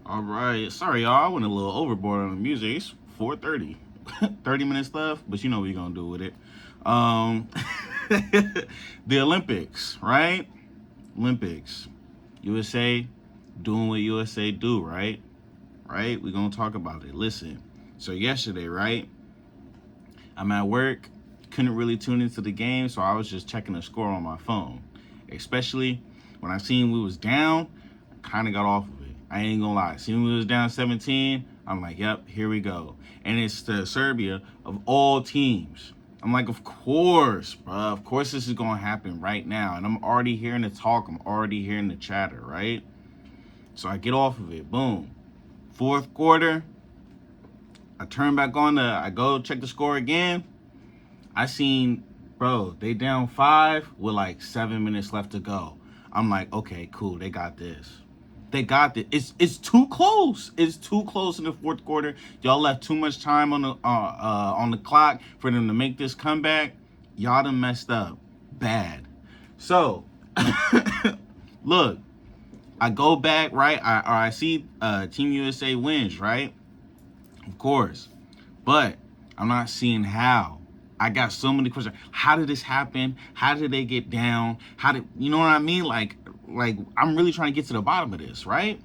All right. Sorry, y'all. I went a little overboard on the music. It's 4:30. 30 minutes left, but you know what we're going to do with it. Um, the Olympics, right? Olympics. USA doing what USA do, right? Right? We're going to talk about it. Listen. So yesterday, right? I'm at work. Couldn't really tune into the game, so I was just checking the score on my phone. Especially when I seen we was down, I kind of got off of it. I ain't gonna lie. Seeing we was down 17, I'm like, yep, here we go. And it's the Serbia of all teams. I'm like, of course, bro. Of course this is gonna happen right now. And I'm already hearing the talk. I'm already hearing the chatter, right? So I get off of it. Boom. Fourth quarter. I turn back on I go check the score again. I seen, bro, they down 5 with like 7 minutes left to go. I'm like, okay, cool. They got this. They got this. It's too close. It's too close in the fourth quarter. Y'all left too much time on the clock for them to make this comeback. Y'all done messed up bad. So, look, I go back, right? I see Team USA wins, right? Of course. But I'm not seeing how. I got so many questions. How did this happen? How did they get down? You know what I mean? Like I'm really trying to get to the bottom of this, right?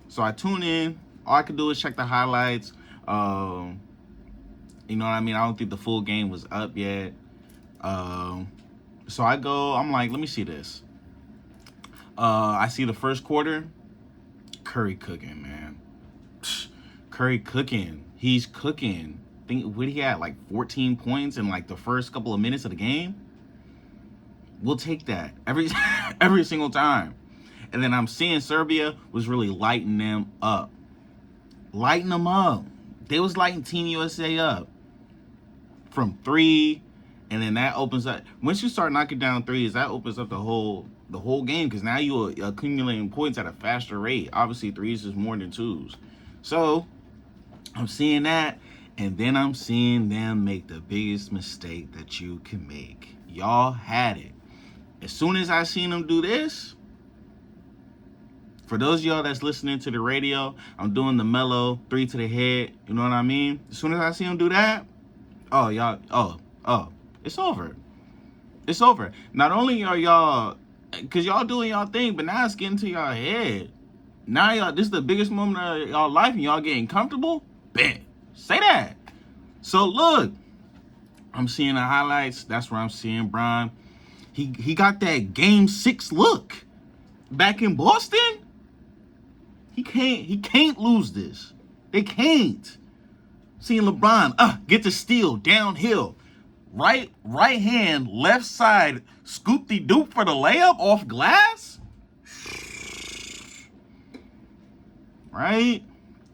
So I tune in. All I can do is check the highlights. You know what I mean? I don't think the full game was up yet. So I go, I'm like, let me see this. I see the first quarter. Curry cooking, man. Curry cooking. He's cooking. What he had, like 14 points in like the first couple of minutes of the game. We'll take that every single time. And then I'm seeing Serbia was really lighting them up. Lighting them up. They was lighting Team USA up from 3, and then that opens up. Once you start knocking down threes, that opens up the whole game, because now you're accumulating points at a faster rate. Obviously, threes is more than twos. So I'm seeing that. And then I'm seeing them make the biggest mistake that you can make. Y'all had it. As soon as I seen them do this, for those of y'all that's listening to the radio, I'm doing the mellow 3 to the head. You know what I mean? As soon as I see them do that, it's over. It's over. Not only are y'all, because y'all doing y'all thing, but now it's getting to y'all head. Now y'all, this is the biggest moment of y'all life, and y'all getting comfortable? Bet. Say that. So look, I'm seeing the highlights. That's where I'm seeing Brian. He got that game 6 look back in Boston. He can't lose this. They can't. Seeing LeBron get the steal downhill. Right hand, left side, scoop the doop for the layup off glass. Right?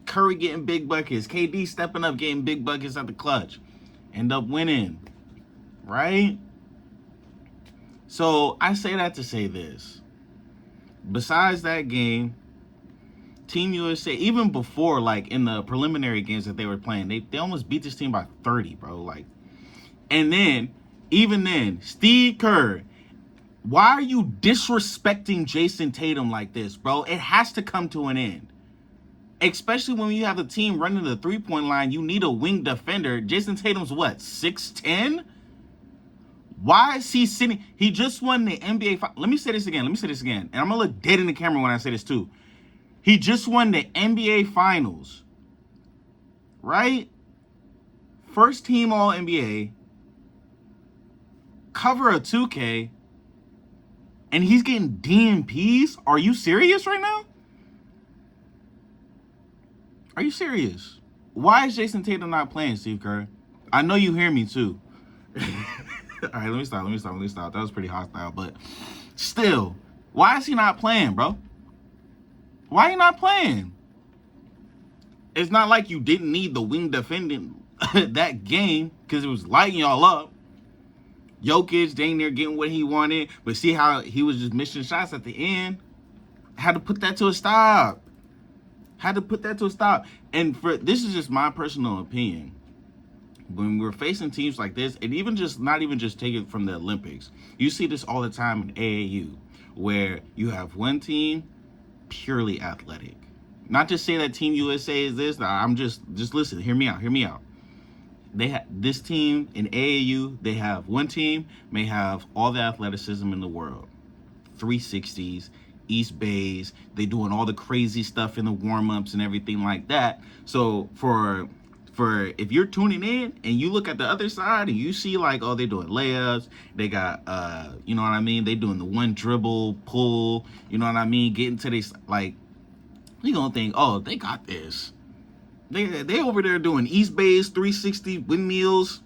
Curry getting big buckets. KD stepping up, getting big buckets at the clutch. End up winning. Right? So I say that to say this. Besides that game, Team USA, even before, like in the preliminary games that they were playing, they almost beat this team by 30, bro. Like, and then, even then, Steve Kerr, why are you disrespecting Jason Tatum like this, bro? It has to come to an end. Especially when you have a team running the three-point line, you need a wing defender. Jason Tatum's what, 6'10"? Why is he sitting? He just won the NBA. Let me say this again. And I'm going to look dead in the camera when I say this too. He just won the NBA Finals. Right? First team All-NBA. Cover a 2K. And he's getting DMPs? Are you serious right now? Are you serious? Why is Jason Tatum not playing, Steve Kerr? I know you hear me too. All right, let me stop. That was pretty hostile, but still, why is he not playing, bro? Why are you not playing? It's not like you didn't need the wing defending that game, because it was lighting y'all up. Jokic dang near getting what he wanted, but see how he was just missing shots at the end? Had to put that to a stop. And this is just my personal opinion. When we're facing teams like this, and even just not even just take it from the Olympics, you see this all the time in AAU. where you have one team purely athletic. Not to say that Team USA is this. I'm just listen. Hear me out. They have this team in AAU. They have one team may have all the athleticism in the world, 360s, East Bays. They doing all the crazy stuff in the warm-ups and everything like that. So for if you're tuning in and you look at the other side and you see like, oh, they're doing layups, they got you know what I mean, they doing the one dribble pull, you know what I mean, getting to this, like, you gonna think, oh, they got this. They over there doing East Bays 360 windmills.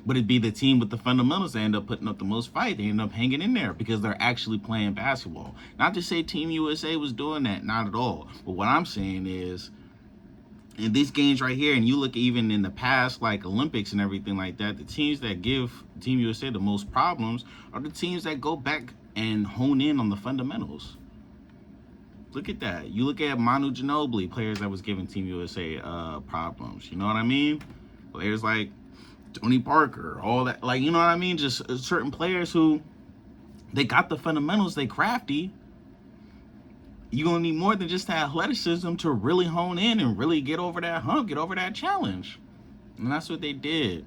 But it'd be the team with the fundamentals that end up putting up the most fight. They end up hanging in there because they're actually playing basketball. Not to say Team USA was doing that, not at all. But what I'm saying is, in these games right here, and you look even in the past, like Olympics and everything like that, the teams that give Team USA the most problems are the teams that go back and hone in on the fundamentals. Look at that. You look at Manu Ginobili, players that was giving Team USA problems. You know what I mean? Players like Tony Parker, all that, like, you know what I mean? Just certain players who, they got the fundamentals, they crafty. You're going to need more than just the athleticism to really hone in and really get over that hump, get over that challenge. And that's what they did.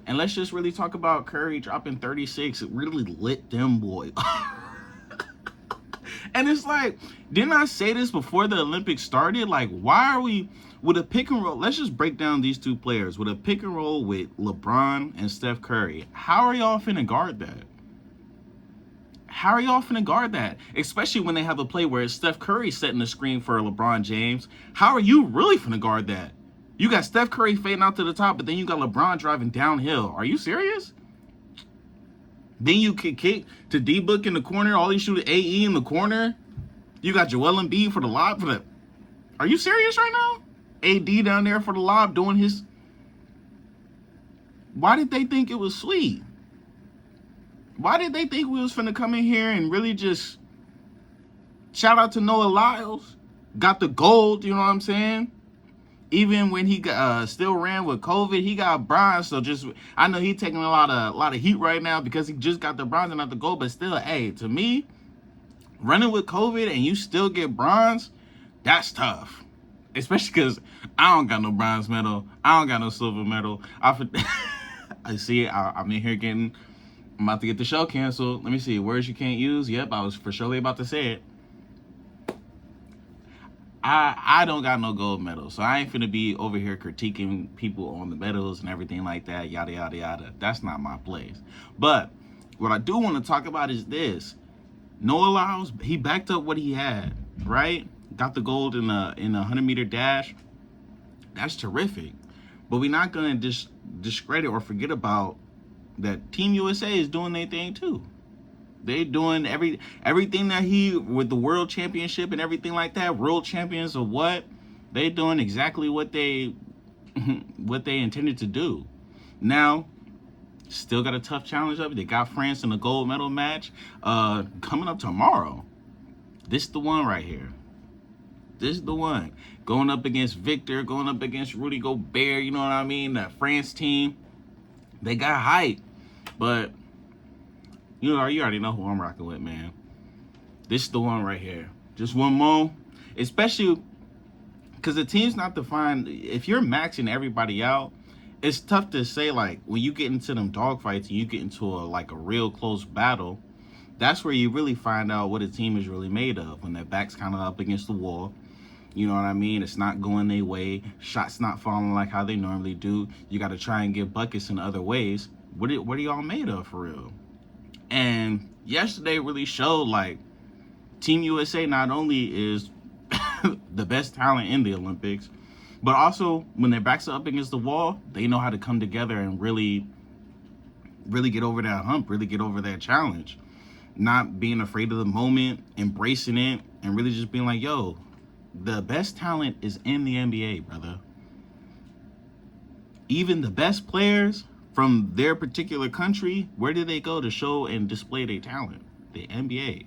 And let's just really talk about Curry dropping 36. It really lit them boys. And it's like, didn't I say this before the Olympics started? Like, why are we, with a pick and roll, let's just break down these two players. With a pick and roll with LeBron and Steph Curry, how are y'all finna guard that? How are y'all finna guard that? Especially when they have a play where it's Steph Curry setting the screen for LeBron James. How are you really finna guard that? You got Steph Curry fading out to the top, but then you got LeBron driving downhill. Are you serious? Then you can kick to D-Book in the corner. All you shoot at AE in the corner. You got Joel Embiid for the lob. Are you serious right now? AD down there for the lob doing his... Why did they think it was sweet? Why did they think we was finna come in here and really just... Shout out to Noah Lyles. Got the gold, you know what I'm saying? Even when he still ran with COVID, he got bronze. So just, I know he's taking a lot of heat right now because he just got the bronze and not the gold. But still, hey, to me, running with COVID and you still get bronze, that's tough. Especially because I don't got no bronze medal. I don't got no silver medal. I see it. I'm in here getting, I'm about to get the show canceled. Let me see, words you can't use. Yep, I was for surely about to say it. I don't got no gold medal, so I ain't finna be over here critiquing people on the medals and everything like that, yada, yada, yada. That's not my place. But what I do want to talk about is this. Noah Lyles, he backed up what he had, right? Got the gold in a 100-meter dash. That's terrific. But we're not going to discredit or forget about that Team USA is doing their thing too. They doing everything that he, with the world championship and everything like that, world champions or what, they doing exactly what they intended to do. Now, still got a tough challenge up. They got France in a gold medal match coming up tomorrow. This is the one right here. This is the one. Going up against Victor, going up against Rudy Gobert, you know what I mean? That France team, they got hype. But you already know who I'm rocking with, man. This is the one right here. Just one more. Especially because the team's not defined. If you're maxing everybody out, it's tough to say, like, when you get into them dogfights and you get into a real close battle, that's where you really find out what a team is really made of. When their back's kind of up against the wall. You know what I mean? It's not going their way. Shots not falling like how they normally do. You got to try and get buckets in other ways. What are y'all made of for real? And yesterday really showed, like, Team USA not only is the best talent in the Olympics, but also when their backs are up against the wall, they know how to come together and really get over that hump, really get over that challenge. Not being afraid of the moment, embracing it, and really just being like, yo, the best talent is in the NBA, brother. Even the best players from their particular country, where do they go to show and display their talent? The NBA.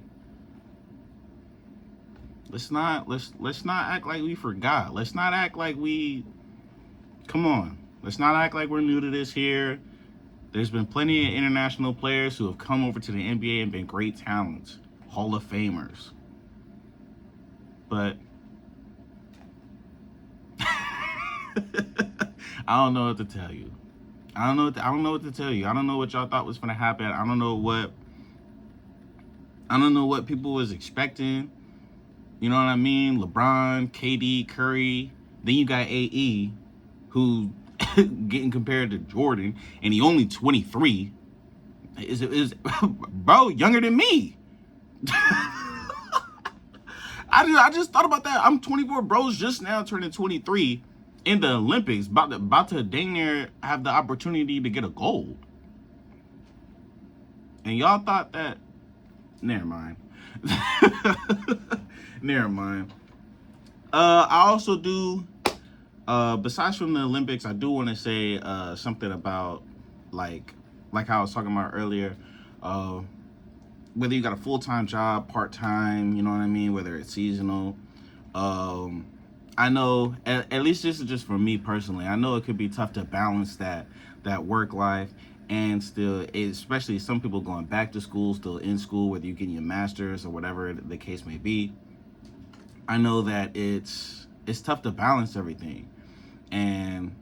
Let's not act like we forgot. Let's not act like come on. Let's not act like we're new to this here. There's been plenty of international players who have come over to the NBA and been great talents. Hall of Famers. But I don't know what to tell you. I don't know what to tell you. I don't know what y'all thought was gonna happen. I don't know what people was expecting. You know what I mean? LeBron, KD, Curry. Then you got AE, who getting compared to Jordan, and he only 23. Is bro younger than me? I just thought about that. I'm 24. Bro's just now turning 23 in the Olympics, about to dang near have the opportunity to get a gold. And y'all thought that? Never mind. Never mind. I also do. Besides from the Olympics, I do want to say something about like how I was talking about earlier. Whether you got a full-time job, part-time, you know what I mean, whether it's seasonal. I know, at least this is just for me personally, I know it could be tough to balance that work life and still, especially some people going back to school, still in school, whether you're getting your master's or whatever the case may be. I know that it's tough to balance everything. And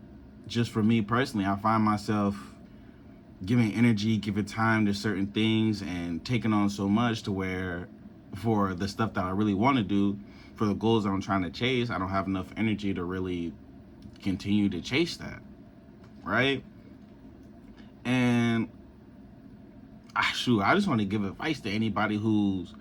just for me personally, I find myself giving energy, giving time to certain things, and taking on so much to where for the stuff that I really want to do, for the goals that I'm trying to chase, I don't have enough energy to really continue to chase that, right? And I just want to give advice to anybody who's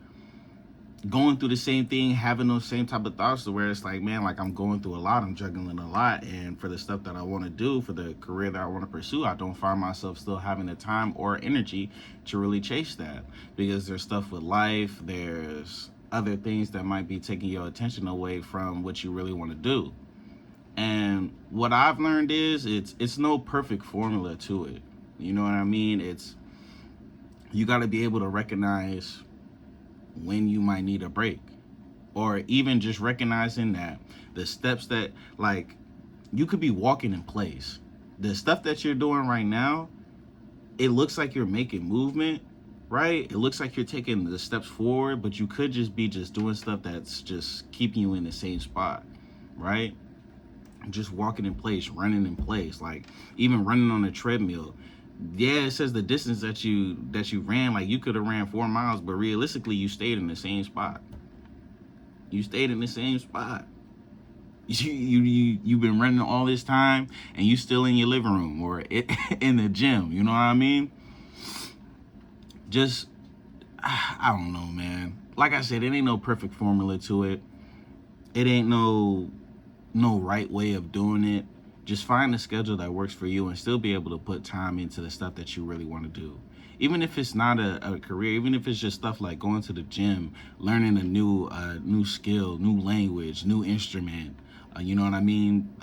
going through the same thing, having those same type of thoughts, to where it's like, man, like I'm going through a lot, I'm juggling a lot, and for the stuff that I want to do, for the career that I want to pursue, I don't find myself still having the time or energy to really chase that, because there's stuff with life, there's other things that might be taking your attention away from what you really want to do. And what I've learned is it's no perfect formula to it. You know what I mean? You got to be able to recognize when you might need a break, or even just recognizing that the steps that, like, you could be walking in place. The stuff that you're doing right now, it looks like you're making movement, right? It looks like you're taking the steps forward, but you could just be doing stuff that's just keeping you in the same spot, right? Just walking in place, running in place, like even running on a treadmill. Yeah, it says the distance that you ran, like you could have ran 4 miles, but realistically you stayed in the same spot. You've been running all this time, and you still in your living room or in the gym. You know what I mean? Just, I don't know, man. Like I said, it ain't no perfect formula to it. It ain't no right way of doing it. Just find a schedule that works for you and still be able to put time into the stuff that you really want to do. Even if it's not a career, even if it's just stuff like going to the gym, learning a new skill, new language, new instrument. You know what I mean?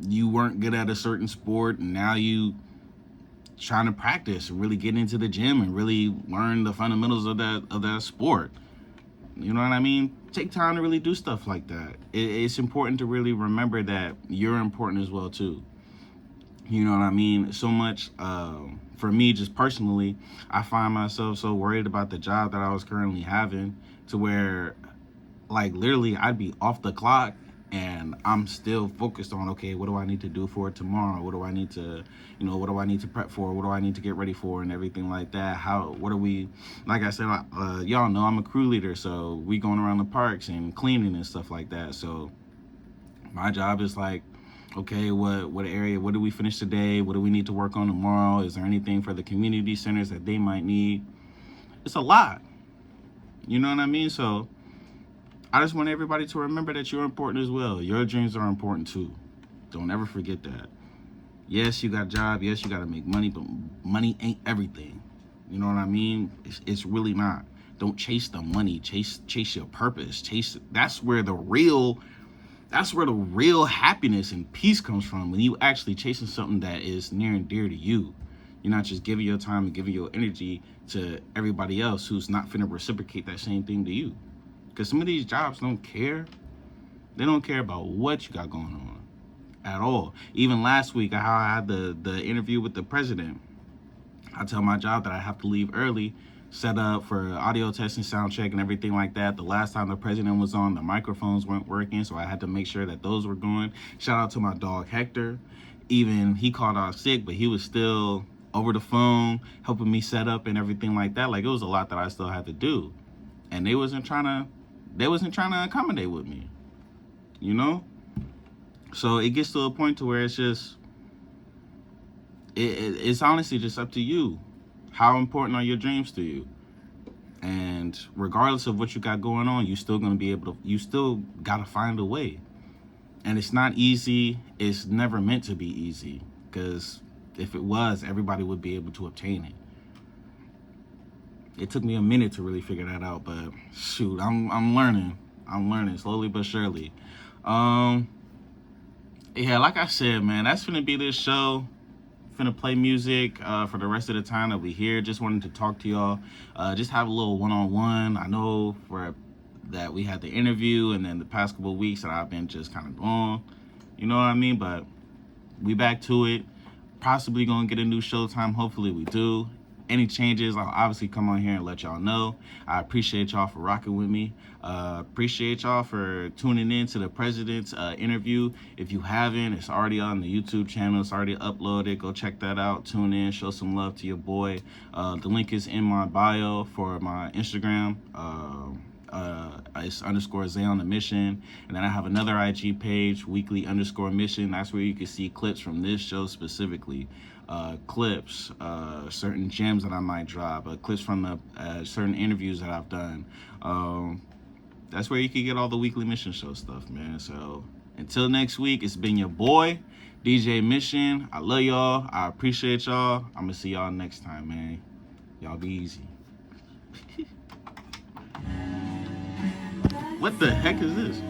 You weren't good at a certain sport, and now you trying to practice and really get into the gym and really learn the fundamentals of that sport. You know what I mean? Take time to really do stuff like that. It's important to really remember that you're important as well too. You know what I mean? So much, for me, just personally, I find myself so worried about the job that I was currently having, to where, like, literally I'd be off the clock and I'm still focused on, okay, what do I need to do for it tomorrow? What do I need to prep for? What do I need to get ready for, and everything like that? Like I said, y'all know I'm a crew leader, so we going around the parks and cleaning and stuff like that. So my job is like, okay, what area, what do we finish today? What do we need to work on tomorrow? Is there anything for the community centers that they might need? It's a lot. You know what I mean? So I just want everybody to remember that you're important as well. Your dreams are important too. Don't ever forget that. Yes, you got a job. Yes, you got to make money, but money ain't everything. You know what I mean? It's really not. Don't chase the money. Chase your purpose. That's where the real happiness and peace comes from, when you actually chasing something that is near and dear to you. You're not just giving your time and giving your energy to everybody else who's not finna reciprocate that same thing to you. Because some of these jobs don't care. They don't care about what you got going on at all. Even last week, how I had the interview with the president. I tell my job that I have to leave early set up for audio testing, sound check, and everything like that. The last time the president was on, the microphones weren't working, so I had to make sure that those were going. Shout out to my dog Hector. Even he called out sick, but he was still over the phone helping me set up and everything like that. Like, it was a lot that I still had to do, and they wasn't trying to accommodate with me, you know. So it gets to a point to where it's just it's honestly just up to you. How important are your dreams to you? And regardless of what you got going on, you still gotta find a way. And it's not easy. It's never meant to be easy, because if it was, everybody would be able to obtain it. It took me a minute to really figure that out, but shoot, I'm learning. I'm learning slowly but surely. Yeah, like I said, man, that's gonna be this show. Finna play music for the rest of the time that we here. Just wanted to talk to y'all, just have a little one-on-one. I know that we had the interview, and then the past couple of weeks that I've been just kind of gone, you know what I mean? But we back to it. Possibly gonna get a new showtime. Hopefully we do. Any changes, I'll obviously come on here and let y'all know. I appreciate y'all for rocking with me. Appreciate y'all for tuning in to the president's interview. If you haven't, it's already on the YouTube channel. It's already uploaded. Go check that out. Tune in. Show some love to your boy. The link is in my bio for my Instagram. It's _ on the mission, and then I have another IG page, weekly _ mission. That's where you can see clips from this show specifically, clips, certain gems that I might drop, clips from the certain interviews that I've done. That's where you can get all the weekly mission show stuff, man. So until next week, it's been your boy DJ Mission. I love y'all. I appreciate y'all. I'm gonna see y'all next time, man. Y'all be easy. What the heck is this?